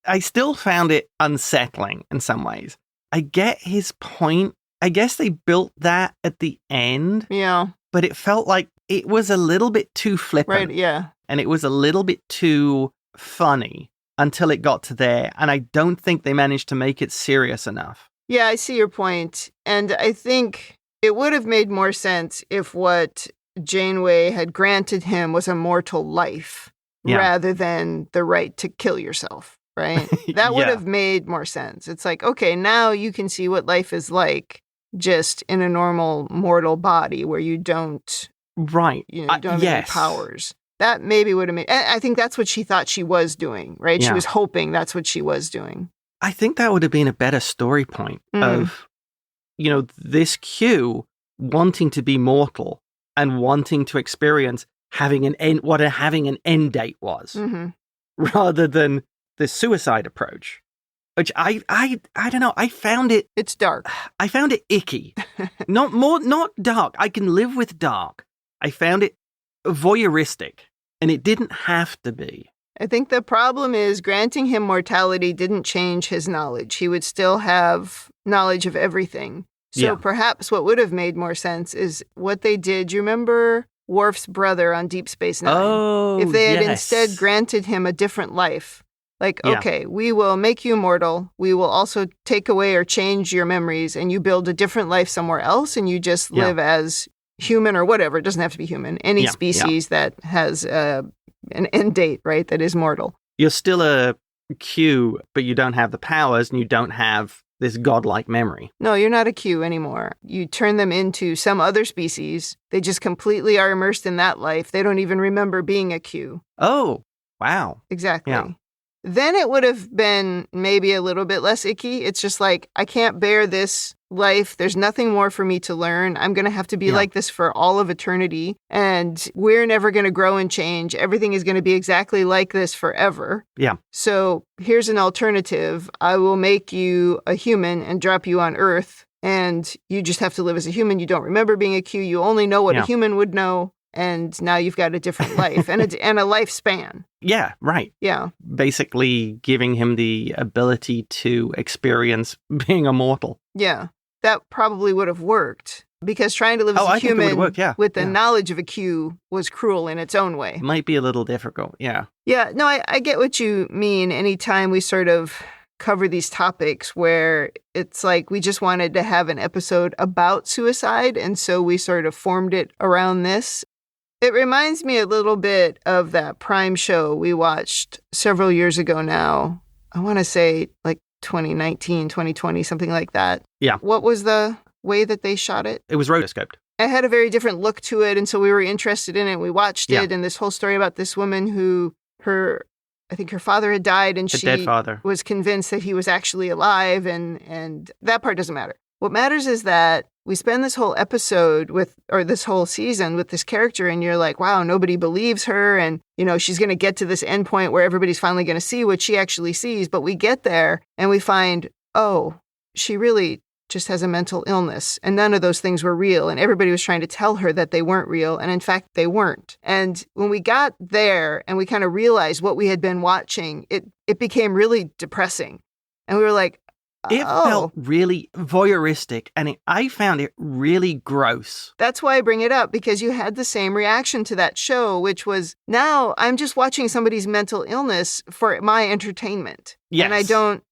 I still found it unsettling in some ways. I get his point. I guess they built that at the end. Yeah. But it felt like it was a little bit too flippant. Right, yeah. And it was a little bit too funny until it got to there. And I don't think they managed to make it serious enough. Yeah, I see your point. And I think it would have made more sense if what Janeway had granted him was a mortal life rather than the right to kill yourself, right? That would have made more sense. It's like, okay, now you can see what life is like just in a normal mortal body where you don't, you don't have any powers. That maybe would have made, I think that's what she thought she was doing, right? Yeah. She was hoping that's what she was doing. I think that would have been a better story point of, you know, this Q wanting to be mortal and wanting to experience having an end, what having an end date was, rather than the suicide approach, which I don't know. I found it. It's dark. I found it icky. Not dark. I can live with dark. I found it voyeuristic, and it didn't have to be. I think the problem is granting him mortality didn't change his knowledge. He would still have knowledge of everything. So perhaps what would have made more sense is what they did. You remember Worf's brother on Deep Space Nine? Oh, if they had instead granted him a different life. Like, okay, we will make you immortal. We will also take away or change your memories, and you build a different life somewhere else, and you just live as human or whatever. It doesn't have to be human. Any species that has an end date, right, that is mortal. You're still a Q, but you don't have the powers, and you don't have this godlike memory. No, you're not a Q anymore. You turn them into some other species. They just completely are immersed in that life. They don't even remember being a Q. Oh, wow. Exactly. Yeah. Then it would have been maybe a little bit less icky. It's just like, I can't bear this life. There's nothing more for me to learn. I'm going to have to be like this for all of eternity. And we're never going to grow and change. Everything is going to be exactly like this forever. Yeah. So here's an alternative. I will make you a human and drop you on Earth. And you just have to live as a human. You don't remember being a Q. You only know what a human would know. And now you've got a different life and a lifespan. Yeah, right. Yeah. Basically giving him the ability to experience being immortal. Yeah. That probably would have worked. Because trying to live as a human with the knowledge of a Q was cruel in its own way. Might be a little difficult, yeah. Yeah, no, I get what you mean. Anytime we sort of cover these topics where it's like we just wanted to have an episode about suicide, and so we sort of formed it around this. It reminds me a little bit of that Prime show we watched several years ago now. I want to say like 2019, 2020, something like that. Yeah. What was the way that they shot it? It was rotoscoped. It had a very different look to it, and so we were interested in it. We watched it, and this whole story about this woman who I think her father had died, and she was convinced that he was actually alive, and that part doesn't matter. What matters is that we spend this whole episode this whole season with this character, and you're like, wow, nobody believes her. And, she's going to get to this end point where everybody's finally going to see what she actually sees. But we get there and we find, oh, she really just has a mental illness. And none of those things were real. And everybody was trying to tell her that they weren't real. And in fact, they weren't. And when we got there and we kind of realized what we had been watching, it became really depressing. And we were like, it felt really voyeuristic, and I found it really gross. That's why I bring it up, because you had the same reaction to that show, which was, now I'm just watching somebody's mental illness for my entertainment. Yes. And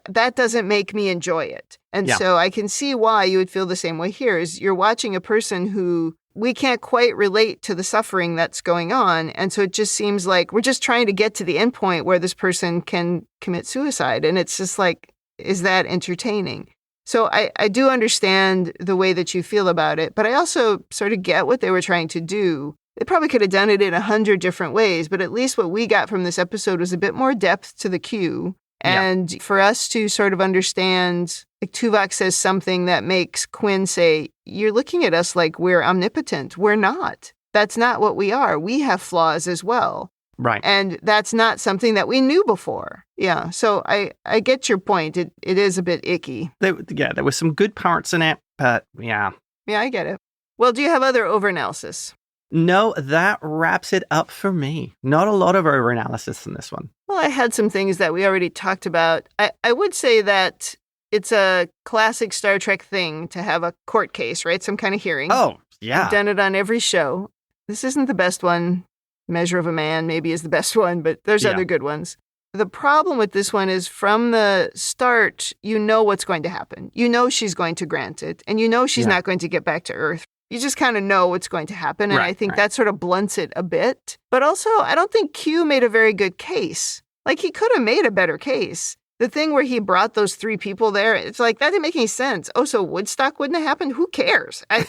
that doesn't make me enjoy it. And so I can see why you would feel the same way here, is you're watching a person who we can't quite relate to the suffering that's going on. And so it just seems like we're just trying to get to the end point where this person can commit suicide. And it's just like, is that entertaining? So I do understand the way that you feel about it, but I also sort of get what they were trying to do. They probably could have done it in 100 different ways, but at least what we got from this episode was a bit more depth to the Q. And for us to sort of understand, like Tuvok says something that makes Quinn say, you're looking at us like we're omnipotent. We're not. That's not what we are. We have flaws as well. Right. And that's not something that we knew before. Yeah. So I get your point. It is a bit icky. There were some good parts in it, but yeah. Yeah, I get it. Well, do you have other overanalysis? No, that wraps it up for me. Not a lot of overanalysis in this one. Well, I had some things that we already talked about. I would say that it's a classic Star Trek thing to have a court case, right? Some kind of hearing. Oh, yeah. I've done it on every show. This isn't the best one. Measure of a Man maybe is the best one, but there's other good ones. The problem with this one is from the start, you know what's going to happen. You know she's going to grant it, and you know she's not going to get back to Earth. You just kind of know what's going to happen, and I think that sort of blunts it a bit. But also, I don't think Q made a very good case. Like, he could have made a better case. The thing where he brought those 3 people there, it's like, that didn't make any sense. Oh, so Woodstock wouldn't have happened? Who cares? I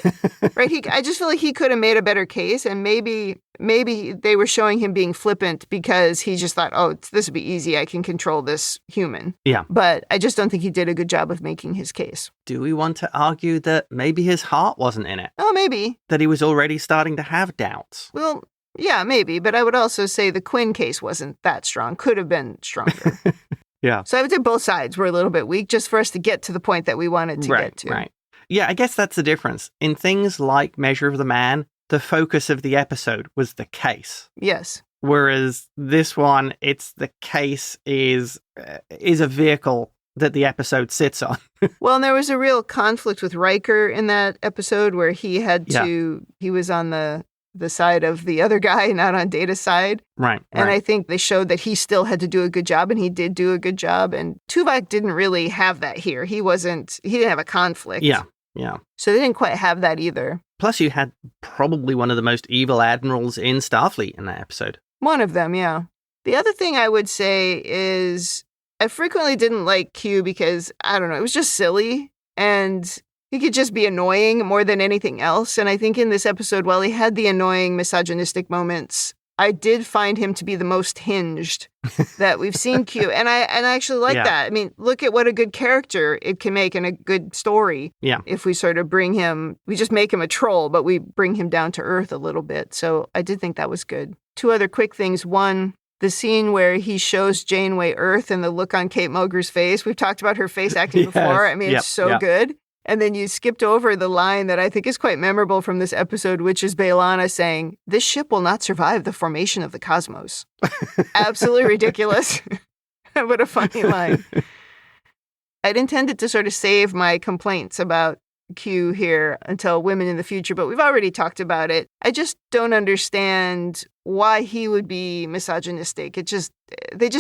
just feel like he could have made a better case, and maybe they were showing him being flippant because he just thought, oh, this would be easy. I can control this human. Yeah. But I just don't think he did a good job of making his case. Do we want to argue that maybe his heart wasn't in it? Oh, maybe. That he was already starting to have doubts? Well, yeah, maybe. But I would also say the Quinn case wasn't that strong. Could have been stronger. Yeah. So I would say both sides were a little bit weak just for us to get to the point that we wanted to get to. Right. Yeah, I guess that's the difference. In things like Measure of the Man, the focus of the episode was the case. Yes. Whereas this one, it's the case is a vehicle that the episode sits on. Well, and there was a real conflict with Riker in that episode where he had to, he was on the side of the other guy, not on Data's side. Right. And I think they showed that he still had to do a good job, and he did do a good job. And Tuvok didn't really have that here. He didn't have a conflict. Yeah. So they didn't quite have that either. Plus, you had probably one of the most evil admirals in Starfleet in that episode. One of them, yeah. The other thing I would say is I frequently didn't like Q because, I don't know, it was just silly. And he could just be annoying more than anything else. And I think in this episode, while he had the annoying misogynistic moments, I did find him to be the most hinged that we've seen Q. And I actually like that. I mean, look at what a good character it can make in a good story. Yeah. If we sort of we just make him a troll, but we bring him down to earth a little bit. So I did think that was good. Two other quick things. One, the scene where he shows Janeway Earth and the look on Kate Mulgrew's face. We've talked about her face acting before. I mean, it's so good. And then you skipped over the line that I think is quite memorable from this episode, which is B'Elanna saying, "This ship will not survive the formation of the cosmos." Absolutely ridiculous. What a funny line. I'd intended to sort of save my complaints about Q here until Women in the Future, but we've already talked about it. I just don't understand why he would be misogynistic. They just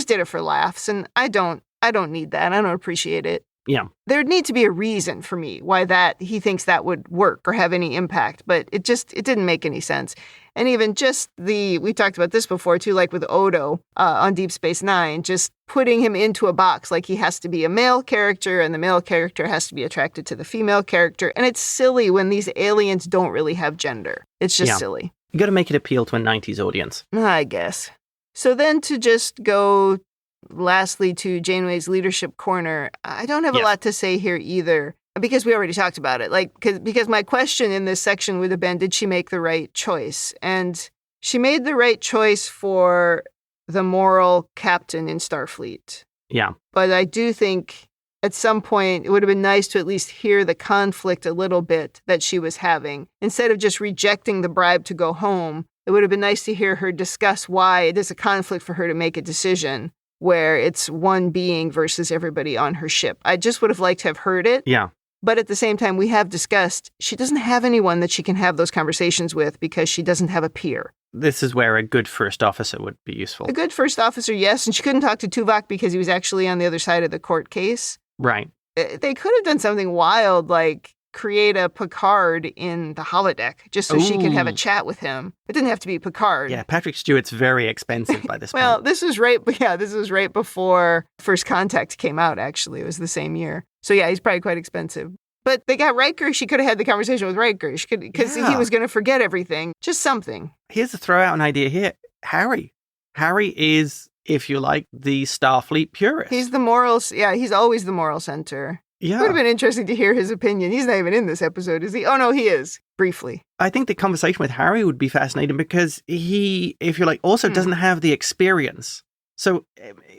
did it for laughs, and I don't need that. I don't appreciate it. Yeah. There'd need to be a reason for me why he thinks that would work or have any impact, but it didn't make any sense. And even just we talked about this before too, like with Odo on Deep Space Nine, just putting him into a box, like he has to be a male character and the male character has to be attracted to the female character. And it's silly when these aliens don't really have gender. It's just silly. You got to make it appeal to a 90s audience. I guess. So then to just go lastly to Janeway's leadership corner, I don't have a lot to say here either, because we already talked about it. Because my question in this section would have been, did she make the right choice? And she made the right choice for the moral captain in Starfleet. Yeah. But I do think at some point it would have been nice to at least hear the conflict a little bit that she was having. Instead of just rejecting the bribe to go home, it would have been nice to hear her discuss why it is a conflict for her to make a decision where it's one being versus everybody on her ship. I just would have liked to have heard it. Yeah. But at the same time, we have discussed she doesn't have anyone that she can have those conversations with because she doesn't have a peer. This is where a good first officer would be useful. A good first officer, yes. And she couldn't talk to Tuvok because he was actually on the other side of the court case. Right. They could have done something wild like create a Picard in the holodeck just so she could have a chat with him. It didn't have to be Picard. Yeah, Patrick Stewart's very expensive by this well, point. this was right before First Contact came out, actually. It was the same year. So yeah, he's probably quite expensive. But they got Riker. She could have had the conversation with Riker because he was going to forget everything. Just something. Here's to throw out an idea here. Harry. Harry is, if you like, the Starfleet purist. He's the morals. Yeah, he's always the moral center. Yeah. It would have been interesting to hear his opinion. He's not even in this episode, is he? Oh, no, he is. Briefly. I think the conversation with Harry would be fascinating because he, if you like, also doesn't have the experience. So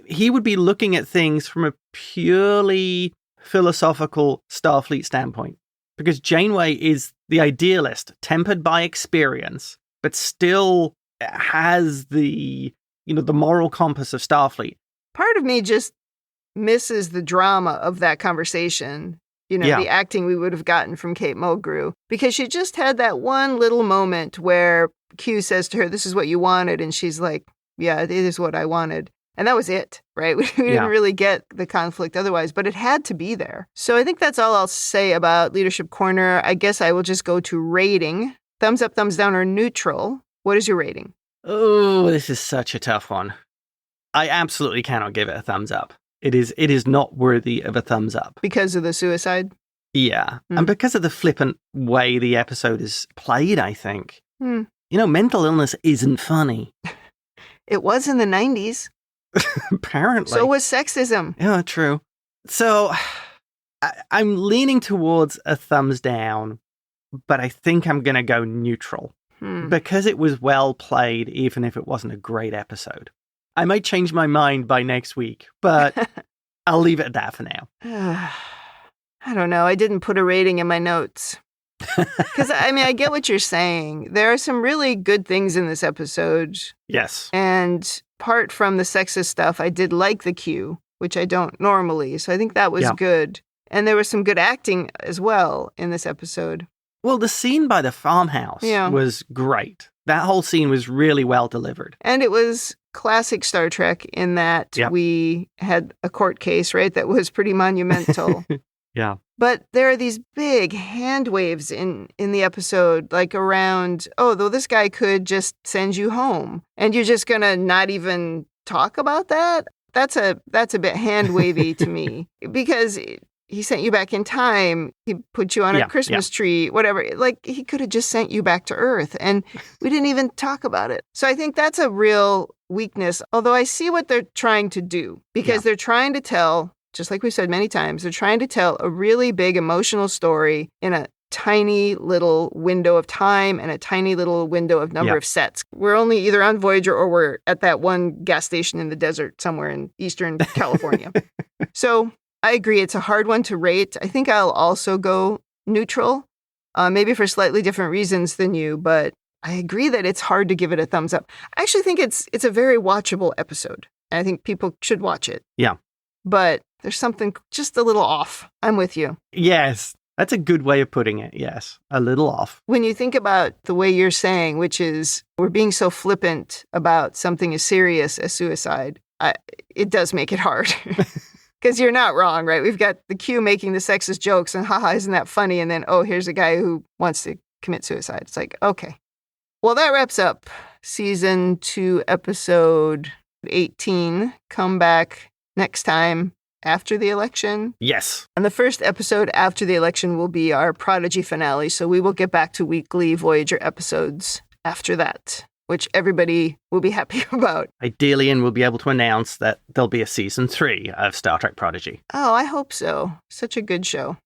he would be looking at things from a purely philosophical Starfleet standpoint. Because Janeway is the idealist, tempered by experience, but still has the moral compass of Starfleet. Part of me just misses the drama of that conversation, the acting we would have gotten from Kate Mulgrew, because she just had that one little moment where Q says to her, "This is what you wanted," and she's like, "Yeah, it is what I wanted." And that was it, right? We didn't really get the conflict otherwise, but it had to be there. So I think that's all I'll say about Leadership Corner. I guess I will just go to rating. Thumbs up, thumbs down, or neutral. What is your rating? Oh, this is such a tough one. I absolutely cannot give it a thumbs up. It is not worthy of a thumbs up. Because of the suicide? Yeah. And because of the flippant way the episode is played, I think. Mental illness isn't funny. It was in the 90s. Apparently. So was sexism. Yeah, true. So I'm leaning towards a thumbs down, but I think I'm going to go neutral. Because it was well played, even if it wasn't a great episode. I might change my mind by next week, but I'll leave it at that for now. I don't know. I didn't put a rating in my notes. Because, I mean, I get what you're saying. There are some really good things in this episode. Yes. And apart from the sexist stuff, I did like the Q, which I don't normally. So I think that was good. And there was some good acting as well in this episode. Well, the scene by the farmhouse was great. That whole scene was really well delivered. And it was classic Star Trek in that we had a court case, right, that was pretty monumental. Yeah. But there are these big hand waves in the episode, like around, though this guy could just send you home. And you're just going to not even talk about that? That's a bit hand wavy to me. Because he sent you back in time. He put you on a Christmas tree, whatever. Like, he could have just sent you back to Earth. And we didn't even talk about it. So I think that's a real weakness. Although I see what they're trying to do. Because they're trying to tell, just like we've said many times, they're trying to tell a really big emotional story in a tiny little window of time and a tiny little window of number of sets. We're only either on Voyager or we're at that one gas station in the desert somewhere in Eastern California. So I agree. It's a hard one to rate. I think I'll also go neutral, maybe for slightly different reasons than you, but I agree that it's hard to give it a thumbs up. I actually think it's a very watchable episode. I think people should watch it. Yeah. But there's something just a little off. I'm with you. Yes. That's a good way of putting it. Yes. A little off. When you think about the way you're saying, which is we're being so flippant about something as serious as suicide, it does make it hard. Because you're not wrong, right? We've got the Q making the sexist jokes and haha, isn't that funny? And then, here's a guy who wants to commit suicide. It's like, okay. Well, that wraps up season 2, episode 18. Come back next time after the election. Yes. And the first episode after the election will be our Prodigy finale. So we will get back to weekly Voyager episodes after that, which everybody will be happy about. Ideally, and we'll be able to announce that there'll be a season 3 of Star Trek Prodigy. Oh, I hope so. Such a good show.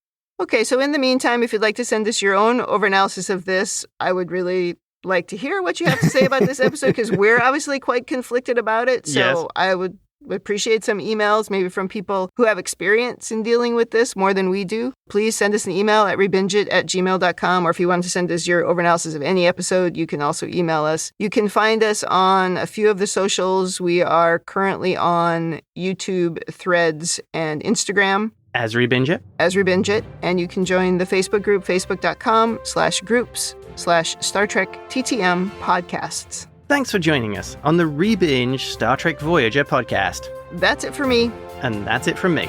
Okay, so in the meantime, if you'd like to send us your own overanalysis of this, I would really like to hear what you have to say about this episode, because we're obviously quite conflicted about it. So I would appreciate some emails, maybe from people who have experience in dealing with this more than we do. Please send us an email at ReBingeIT@gmail.com, or if you want to send us your overanalysis of any episode, you can also email us. You can find us on a few of the socials. We are currently on YouTube, Threads, and Instagram. As ReBingeIT. As ReBingeIT. And you can join the Facebook group, facebook.com/groups/Star Trek TTM podcasts. Thanks for joining us on the ReBinge Star Trek Voyager podcast. That's it for me. And that's it from me.